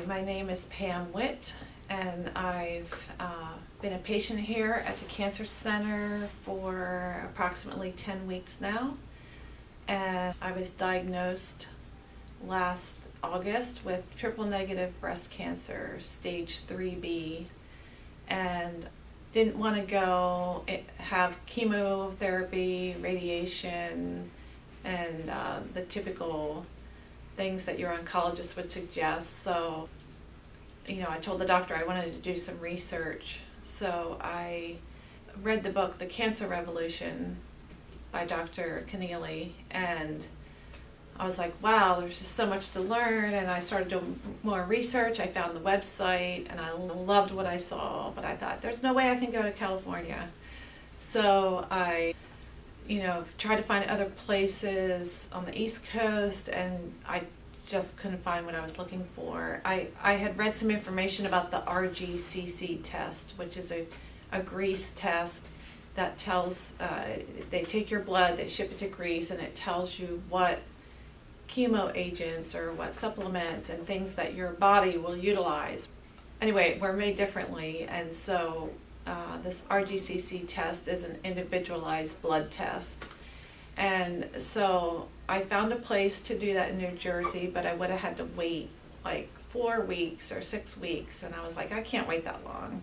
my name is Pam Witt, and I've been a patient here at the Cancer Center for approximately 10 weeks now. And I was diagnosed last August with triple-negative breast cancer, stage 3B, and didn't want to go have chemotherapy, radiation, and the typical things that your oncologist would suggest. So, I told the doctor I wanted to do some research. So I read the book, The Cancer Revolution by Dr. Keneally, and I was like, wow, there's just so much to learn. And I started doing more research. I found the website, and I loved what I saw, but I thought, there's no way I can go to California. So I tried to find other places on the East Coast, and I just couldn't find what I was looking for. I had read some information about the RGCC test, which is a Greece test that tells, they take your blood, they ship it to Greece, and it tells you what chemo agents or what supplements and things that your body will utilize. Anyway, we're made differently, and so this RGCC test is an individualized blood test. And so I found a place to do that in New Jersey, but I would have had to wait like 4 weeks or 6 weeks, and I was like, I can't wait that long.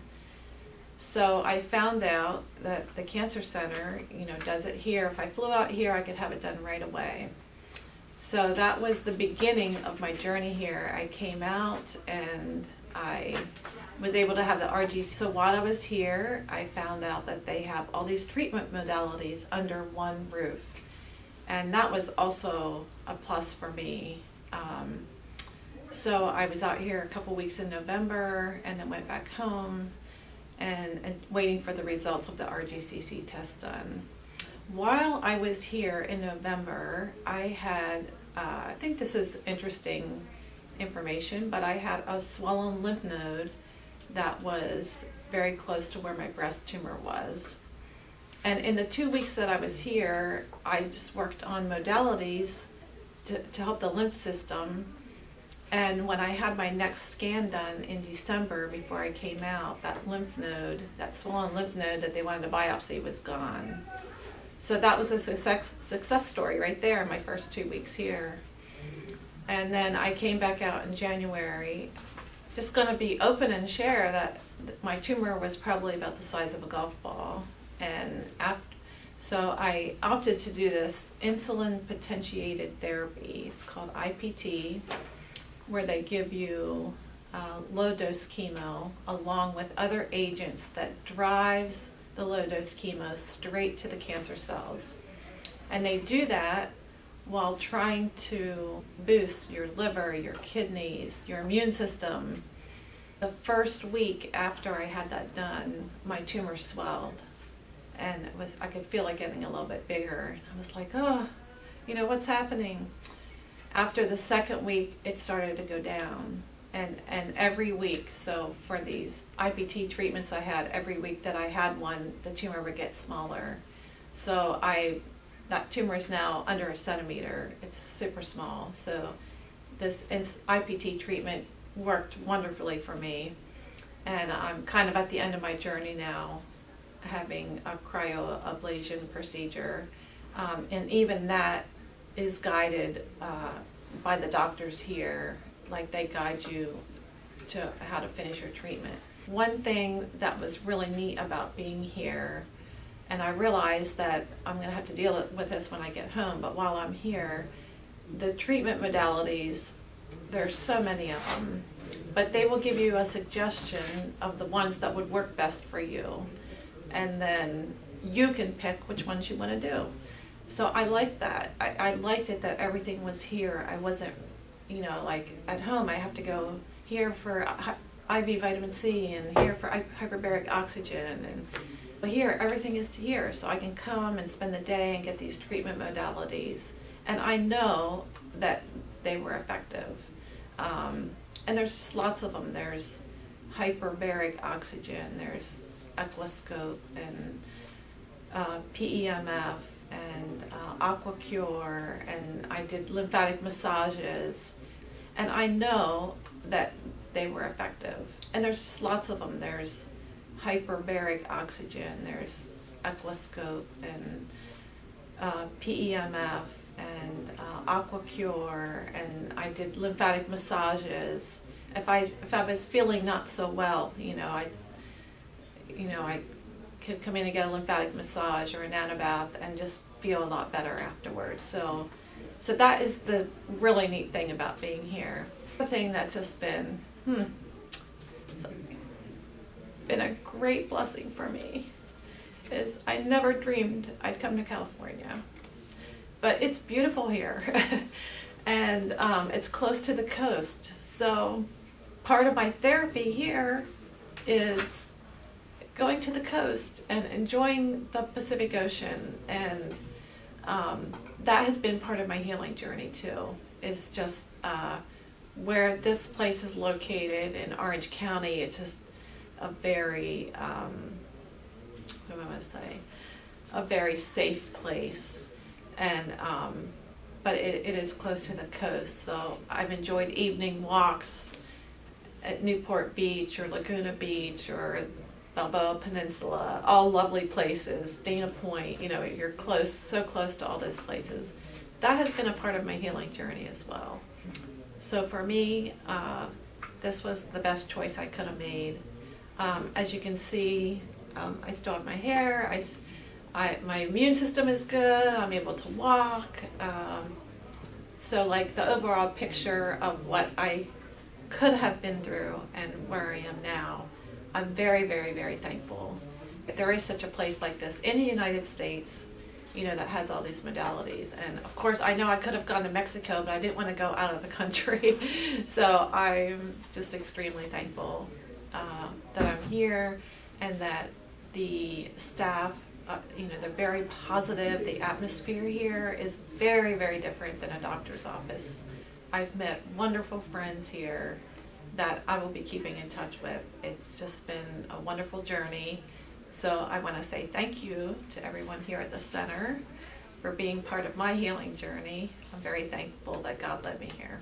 So I found out that the Cancer Center, does it here. If I flew out here, I could have it done right away. So that was the beginning of my journey here. I came out and I was able to have the RGC. So while I was here, I found out that they have all these treatment modalities under one roof. And that was also a plus for me. So I was out here a couple weeks in November and then went back home and waiting for the results of the RGCC test done. While I was here in November, I had, I think this is interesting information, but I had a swollen lymph node that was very close to where my breast tumor was. And in the 2 weeks that I was here, I just worked on modalities to help the lymph system. And when I had my next scan done in December before I came out, that lymph node, that swollen lymph node that they wanted to biopsy was gone. So that was a success story right there in my first 2 weeks here. And then I came back out in January, just going to be open and share that my tumor was probably about the size of a golf ball. And so I opted to do this insulin potentiated therapy. It's called IPT, where they give you low dose chemo along with other agents that drives the low dose chemo straight to the cancer cells. And they do that while trying to boost your liver, your kidneys, your immune system. The first week after I had that done, my tumor swelled. And I could feel it getting a little bit bigger. And I was like, oh, what's happening? After the second week, it started to go down. And every week, so for these IPT treatments I had, every week that I had one, the tumor would get smaller. So that tumor is now under 1 centimeter. It's super small. So this IPT treatment worked wonderfully for me. And I'm kind of at the end of my journey now, having a cryoablation procedure. And even that is guided by the doctors here. Like, they guide you to how to finish your treatment. One thing that was really neat about being here, and I realized that I'm going to have to deal with this when I get home, but while I'm here, the treatment modalities, there's so many of them, but they will give you a suggestion of the ones that would work best for you. And then you can pick which ones you want to do. So I liked that. I liked it that everything was here. I wasn't, like at home I have to go here for IV vitamin C and here for hyperbaric oxygen. But here, everything is here. So I can come and spend the day and get these treatment modalities. And I know that they were effective. And there's lots of them. There's hyperbaric oxygen, there's Equiscope and PEMF and AquaCure, and I did lymphatic massages. And I know that they were effective. And there's lots of them. There's hyperbaric oxygen, there's Aquascope, and PEMF, and AquaCure, and I did lymphatic massages. If I was feeling not so well, I could come in and get a lymphatic massage or an antibath and just feel a lot better afterwards. So that is the really neat thing about being here. The thing that's just been a great blessing for me is I never dreamed I'd come to California. But it's beautiful here, and it's close to the coast. So part of my therapy here is going to the coast and enjoying the Pacific Ocean, and that has been part of my healing journey too. Is just where this place is located in Orange County. It's just a very, what am I going to say, a very safe place, and but it is close to the coast, so I've enjoyed evening walks at Newport Beach or Laguna Beach or Balboa Peninsula, all lovely places, Dana Point, you're close, so close to all those places. That has been a part of my healing journey as well. So for me, this was the best choice I could have made. As you can see, I still have my hair, my immune system is good, I'm able to walk. So like the overall picture of what I could have been through and where I am now, I'm very, very, very thankful. There is such a place like this in the United States, that has all these modalities. And of course, I know I could have gone to Mexico, but I didn't want to go out of the country. So I'm just extremely thankful that I'm here, and that the staff, they're very positive. The atmosphere here is very, very different than a doctor's office. I've met wonderful friends here that I will be keeping in touch with. It's just been a wonderful journey. So I want to say thank you to everyone here at the center for being part of my healing journey. I'm very thankful that God led me here.